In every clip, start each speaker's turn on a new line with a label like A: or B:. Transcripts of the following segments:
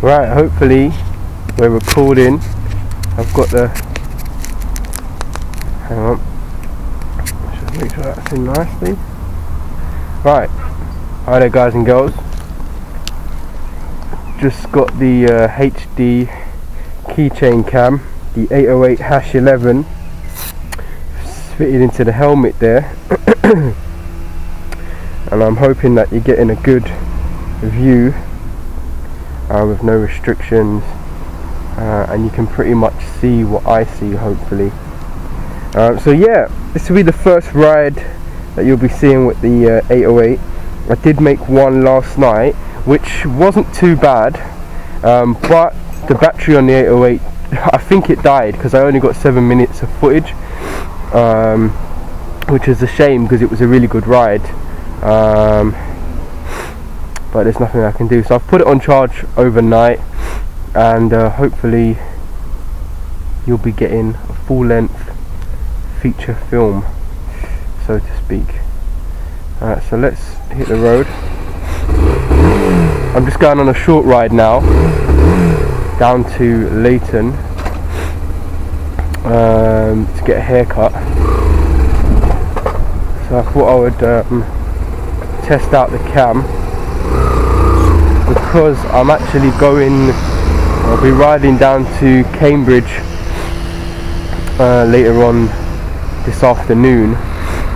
A: Right, hopefully we're recording. I've got the, hang on, just make sure that's in nicely. Right, hi there guys and girls. Just got the HD keychain cam, the 808-11 fitted into the helmet there. And I'm hoping that you're getting a good view with no restrictions, and you can pretty much see what I see, hopefully. So yeah, this will be the first ride that you'll be seeing with the 808. I did make one last night which wasn't too bad, but the battery on the 808, I think it died because I only got 7 minutes of footage, which is a shame because it was a really good ride. But there's nothing I can do, so I've put it on charge overnight, and hopefully you'll be getting a full-length feature film, so to speak. Alright, so let's hit the road. I'm just going on a short ride now down to Leyton to get a haircut, so I thought I would test out the cam, because I'm actually I'll be riding down to Cambridge later on this afternoon,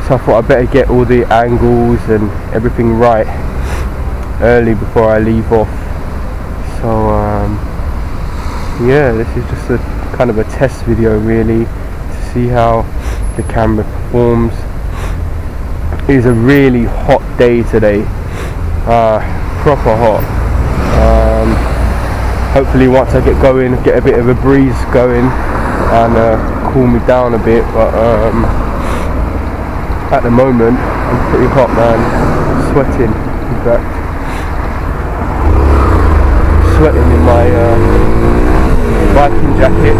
A: so I thought I'd better get all the angles and everything right early before I leave off. So yeah, this is just a kind of a test video really, to see how the camera performs. It is a really hot day today, proper hot. Hopefully once I get going, get a bit of a breeze going and cool me down a bit, but at the moment I'm pretty hot, man. Sweating, in fact. Sweating in my biking jacket.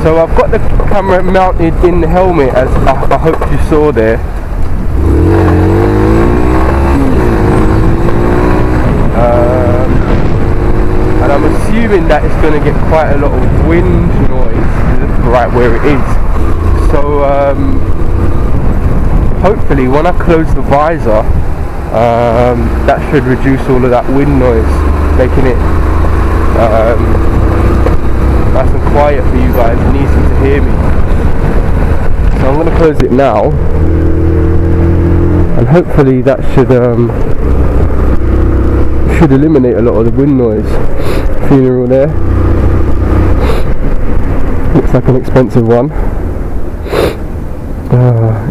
A: So I've got the camera mounted in the helmet, as I hope you saw there. And I'm assuming that it's going to get quite a lot of wind noise right where it is. So hopefully when I close the visor, that should reduce all of that wind noise, making it nice and quiet for you guys and easy to hear me. So I'm going to close it now, and hopefully that should eliminate a lot of the wind noise. Funeral there, looks like an expensive one.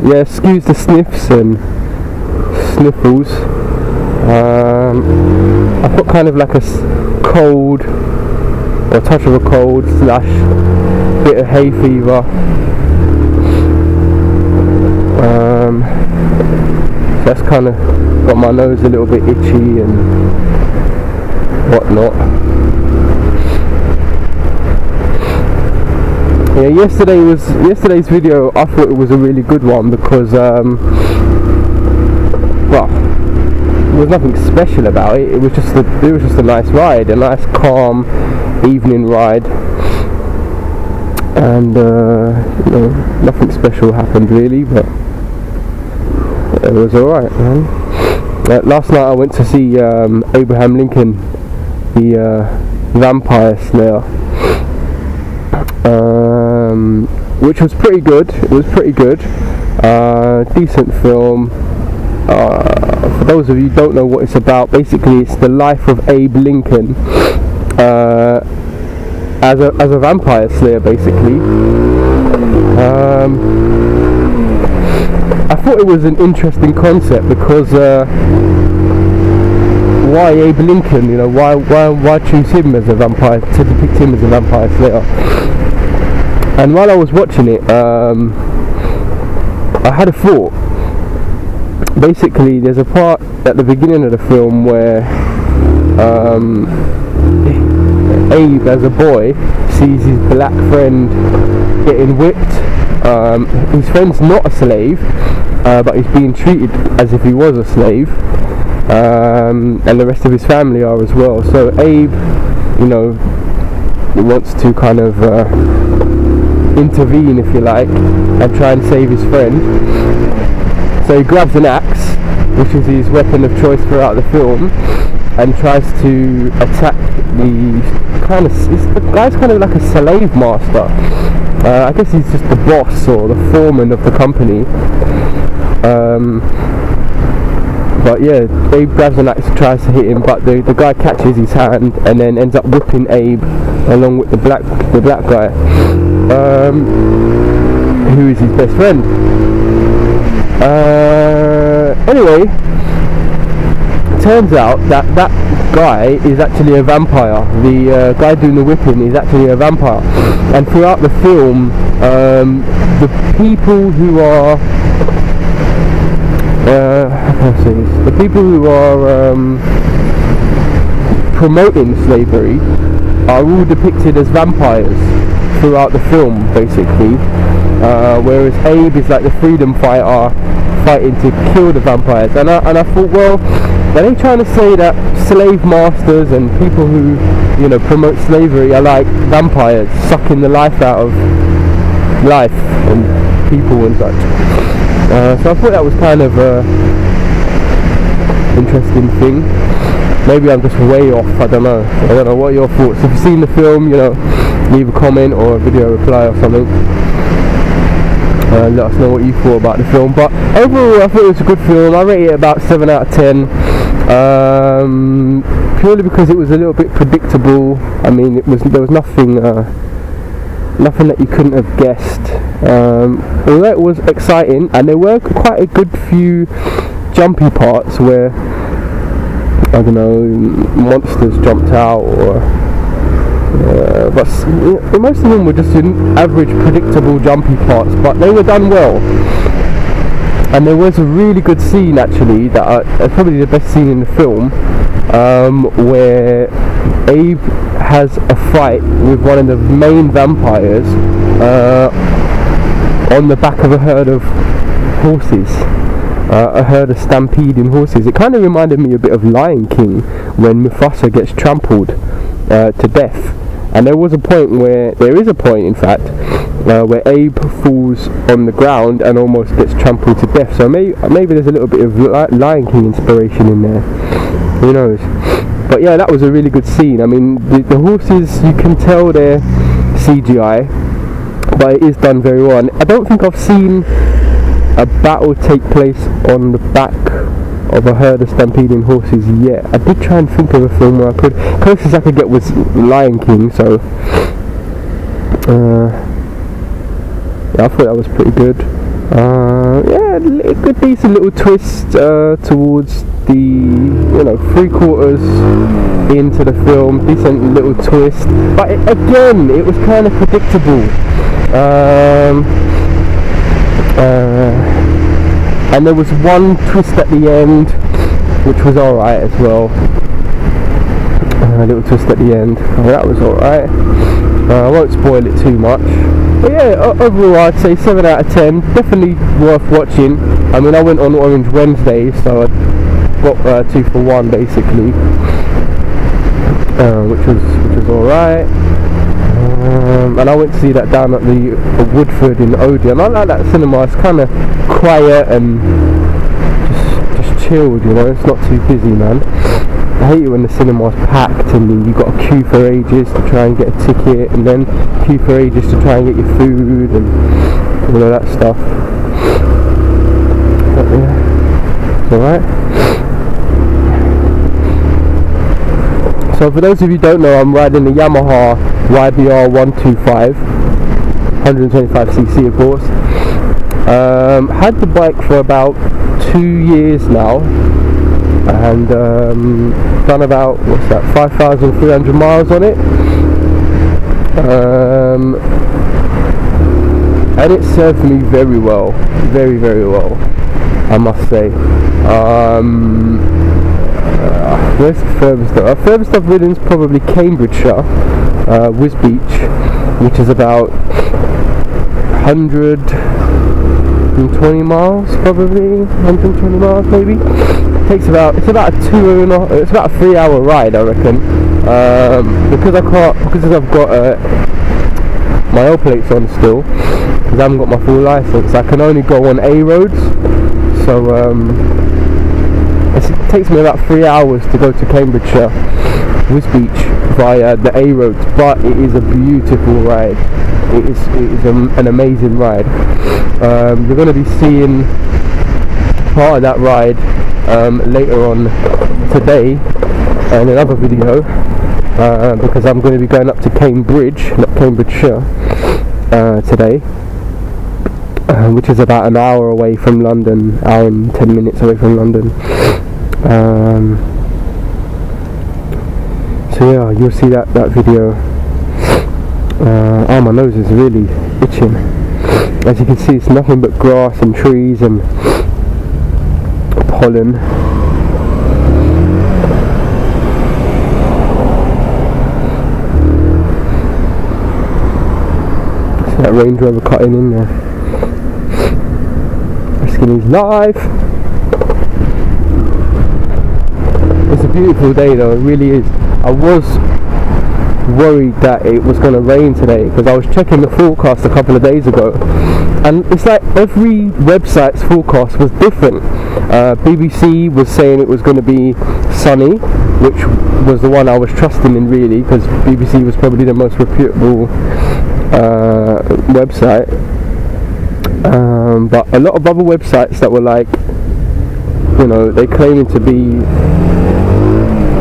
A: Yeah, excuse the sniffs and sniffles. I've got kind of like a cold, or a touch of a cold slash bit of hay fever. That's kind of got my nose a little bit itchy and whatnot. Yeah, yesterday's video, I thought it was a really good one because well, there was nothing special about it. It was just a nice ride, a nice calm evening ride, and you know, nothing special happened really, but it was alright, man. Last night I went to see Abraham Lincoln, the Vampire Slayer, which was pretty good. It was pretty good. Decent film. For those of you who don't know what it's about, basically it's the life of Abe Lincoln as a vampire slayer, basically. I thought it was an interesting concept because why Abe Lincoln? You know, why choose him as a vampire, to depict him as a vampire slayer? And while I was watching it, I had a thought. Basically, there's a part at the beginning of the film where Abe, as a boy, sees his black friend getting whipped. His friend's not a slave, but he's being treated as if he was a slave. and the rest of his family are as well. So Abe, you know, wants to kind of intervene, if you like, and try and save his friend. So he grabs an axe, which is his weapon of choice throughout the film, and tries to attack the guy's kind of like a slave master. I guess he's just the boss or the foreman of the company. But yeah, Abe grabs an axe and tries to hit him, but the guy catches his hand and then ends up whipping Abe along with the black guy, who is his best friend. Anyway, turns out that guy is actually a vampire. The guy doing the whipping is actually a vampire, and throughout the film, the people who are the people who are promoting slavery are all depicted as vampires throughout the film, basically. Whereas Abe is like the freedom fighter fighting to kill the vampires. And I thought, well, are they trying to say that slave masters and people who, you know, promote slavery are like vampires, sucking the life out of life and people and such? So I thought that was kind of a interesting thing. Maybe I'm just way off, I don't know. What are your thoughts? If you've seen the film, you know, leave a comment or a video reply or something. Let us know what you thought about the film. But overall, I thought it was a good film. I rate it about 7 out of 10. Purely because it was a little bit predictable. I mean, there was nothing that you couldn't have guessed. Although it was exciting, and there were quite a good few jumpy parts where, I don't know, monsters jumped out, or but most of them were just average predictable jumpy parts, but they were done well. And there was a really good scene actually that probably the best scene in the film, where Abe has a fight with one of the main vampires on the back of a herd of horses, a herd of stampeding horses. It kind of reminded me a bit of Lion King when Mufasa gets trampled to death. And there is a point in fact where Abe falls on the ground and almost gets trampled to death. So maybe there's a little bit of Lion King inspiration in there, who knows. But yeah, that was a really good scene. I mean, the horses, you can tell they're CGI, but it is done very well. And I don't think I've seen a battle take place on the back of a herd of stampeding horses yet. I did try and think of a film where I could. Closest I could get was Lion King, so yeah, I thought that was pretty good. Yeah, a good decent little twist towards the, you know, 3/4 into the film. Decent little twist, but again, it was kind of predictable. And there was one twist at the end which was alright as well. A little twist at the end, that was alright. I won't spoil it too much, but yeah, overall I'd say 7 out of 10. Definitely worth watching. I mean, I went on Orange Wednesday, so I got 2 for 1 basically, which was alright. And I went to see that down at the Woodford in Odeon. I like that cinema. It's kind of quiet and just chilled, you know. It's not too busy, man. I hate it when the cinema's packed and then you've got to queue for ages to try and get a ticket, and then queue for ages to try and get your food and all of that stuff. But yeah, it's alright. So for those of you who don't know, I'm riding the Yamaha YBR 125, 125cc of course. Had the bike for about 2 years now, and done about, 5,300 miles on it. And it served me very well, very, very well, I must say. Where's the furthest? Furthest I've ridden is probably Cambridgeshire, Wisbeach, which is about 120 miles, probably 120 miles maybe. it's about a 3-hour ride, I reckon. Because I've got my L plates on still, because I haven't got my full license, I can only go on A roads. So it takes me about 3 hours to go to Cambridgeshire, Wisbeach, via the A roads, but it is a beautiful ride. It is an amazing ride. You're going to be seeing part of that ride later on today in another video, because I'm going to be going up to Cambridge, not Cambridgeshire, today, which is about an hour away from London, hour and 10 minutes away from London. So yeah, you'll see that video. Oh, my nose is really itching. As you can see, it's nothing but grass and trees and pollen. See that Range Rover cutting in there, risking his life. It's a beautiful day though, it really is. I was worried that it was going to rain today, because I was checking the forecast a couple of days ago, and it's like every website's forecast was different. BBC was saying it was going to be sunny, which was the one I was trusting in really, because BBC was probably the most reputable website. But a lot of other websites that were like, you know, they claiming to be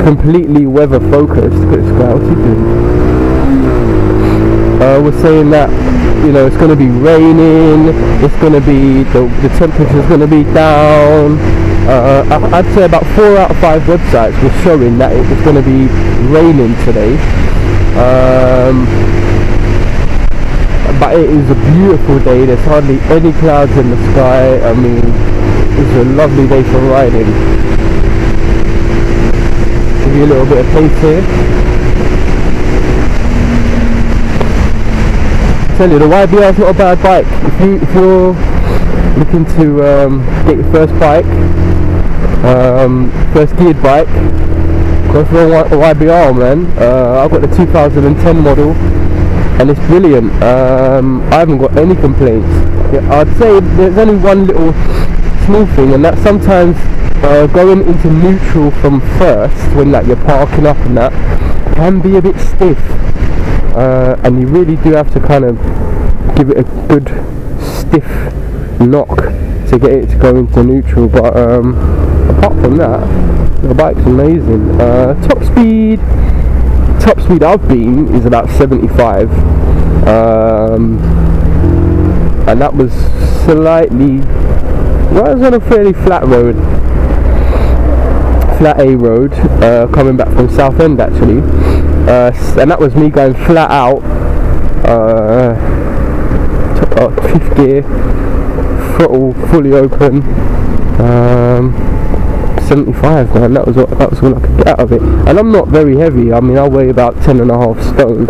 A: completely weather focused. Look at this guy, what's he doing? We're saying that, you know, it's going to be raining, it's going to be, the temperature's going to be down. I'd say about 4 out of 5 websites were showing that it was going to be raining today. But it is a beautiful day, there's hardly any clouds in the sky. I mean, it's a lovely day for riding. Give you a little bit of pace here. I tell you, the YBR is not a bad bike. If you're looking to get your first bike, first geared bike, go for a YBR, man. I've got the 2010 model, and it's brilliant. I haven't got any complaints. Yeah, I'd say there's only one little small thing, and that's sometimes going into neutral from first, when like you're parking up and that, can be a bit stiff, and you really do have to kind of give it a good stiff knock to get it to go into neutral. But apart from that, the bike's amazing. Top speed I've been is about 75, and that was slightly, well, I was on a fairly flat road, flat A road, coming back from Southend actually, and that was me going flat out, 5th gear, throttle fully open, 75, man. That was all I could get out of it. And I'm not very heavy. I mean, I weigh about 10.5 stone,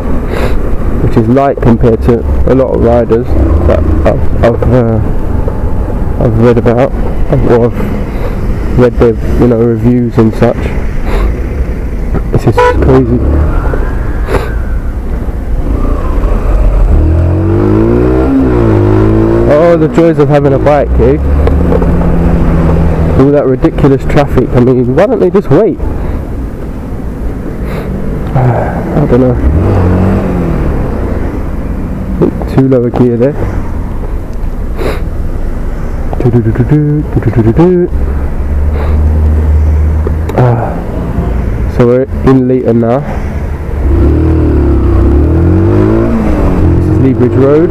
A: which is light compared to a lot of riders that I've read about, or I've read their, you know, reviews and such. This is crazy. Oh, the joys of having a bike, eh? All that ridiculous traffic. I mean, why don't they just wait? I don't know. Too low a gear there. So we're in Leyton now. This is Lea Bridge Road.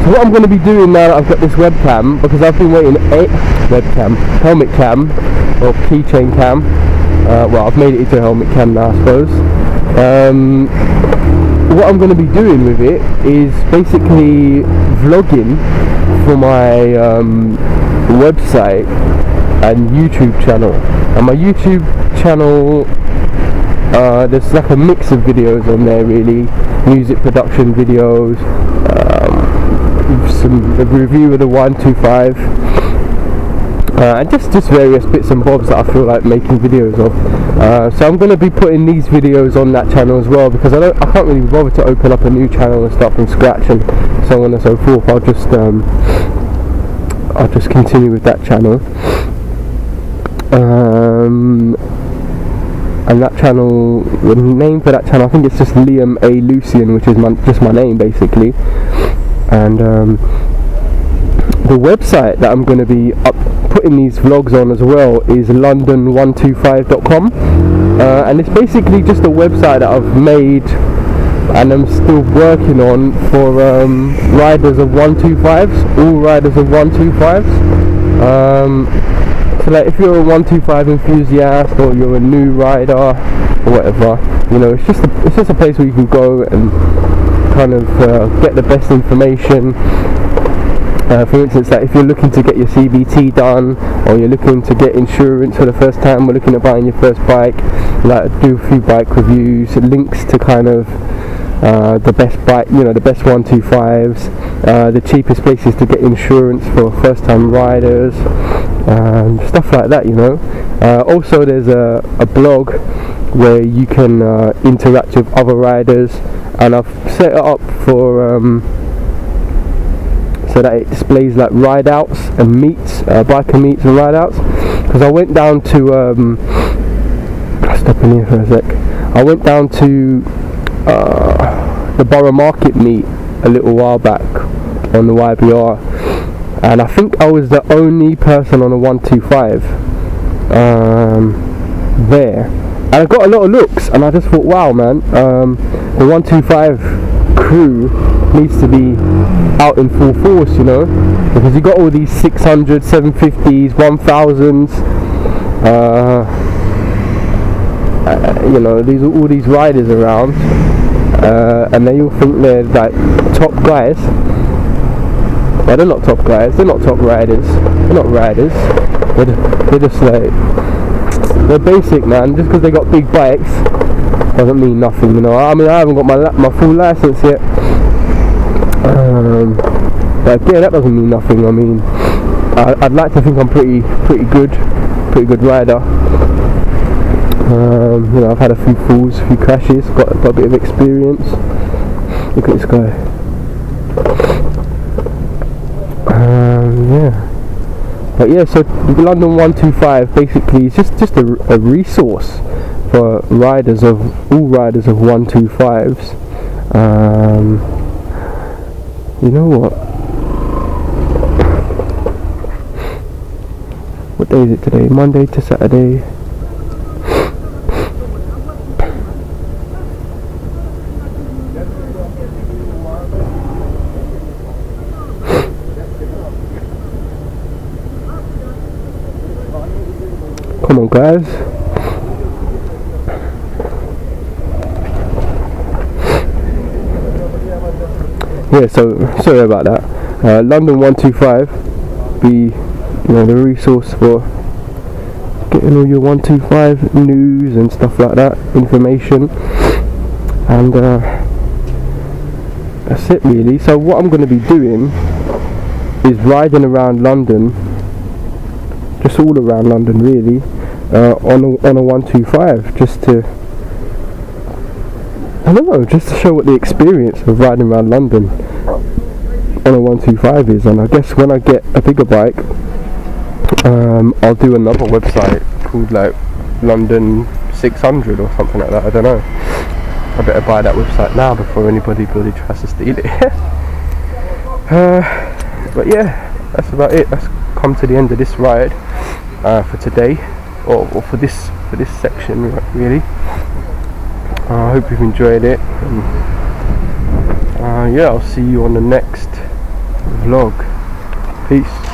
A: So what I'm going to be doing now that I've got this webcam, because I've been waiting helmet cam, or keychain cam. Well, I've made it into a helmet cam now, I suppose. What I'm going to be doing with it is basically vlogging for my website and YouTube channel. And my YouTube channel, there's like a mix of videos on there really, music production videos, some review of the 125, and just various bits and bobs that I feel like making videos of. So I'm going to be putting these videos on that channel as well, because I can't really bother to open up a new channel and start from scratch and so on and so forth. I'll just continue with that channel. And that channel, the name for that channel, I think it's just Liam A. Lucian, which is just my name basically. And the website that I'm going to be putting these vlogs on as well is london125.com, and it's basically just a website that I've made and I'm still working on for riders of 125s, all riders of 125s. So like if you're a 125 enthusiast or you're a new rider or whatever, you know, it's just a place where you can go and kind of get the best information. For instance, like if you're looking to get your CBT done, or you're looking to get insurance for the first time, or looking at buying your first bike, like do a few bike reviews, links to kind of the best bike, you know, the best 125s, the cheapest places to get insurance for first time riders, stuff like that, you know. Also there's a blog where you can interact with other riders, and I've set it up for so that it displays like ride outs and meets, biker meets and ride outs, because I went down to stop in here for a sec. I went down to the Borough Market meet a little while back on the YBR, and I think I was the only person on a 125 there, and I got a lot of looks, and I just thought, wow man, the 125 crew needs to be out in full force, you know, because you got all these 600, 750s, 1000s, you know, all these riders around, and they all think they're like top guys. Well, they're not top guys, they're not top riders, they're not riders, they're just like, they're basic, man. Just because they got big bikes doesn't mean nothing, you know. I mean, I haven't got my full license yet, but again, that doesn't mean nothing. I mean, I'd like to think I'm pretty good rider. You know, I've had a few falls, a few crashes, got a bit of experience. Look at this guy. Yeah. But yeah, so London 125 basically is just a resource for riders of all riders of 125s. You know what day is it today? Monday to Saturday. Come on guys. Yeah, so sorry about that. London 125 be, you know, the resource for getting all your 125 news and stuff like that, information, and that's it really. So what I'm going to be doing is riding around London, just all around London really, on a 125, just to, I don't know, just to show what the experience of riding around London on a 125 is. And I guess when I get a bigger bike, I'll do another website called like London 600 or something like that. I don't know. I better buy that website now before anybody bloody tries to steal it. But yeah, that's about it. That's come to the end of this ride for today, or for this section really. I hope you've enjoyed it, and yeah, I'll see you on the next vlog. Peace.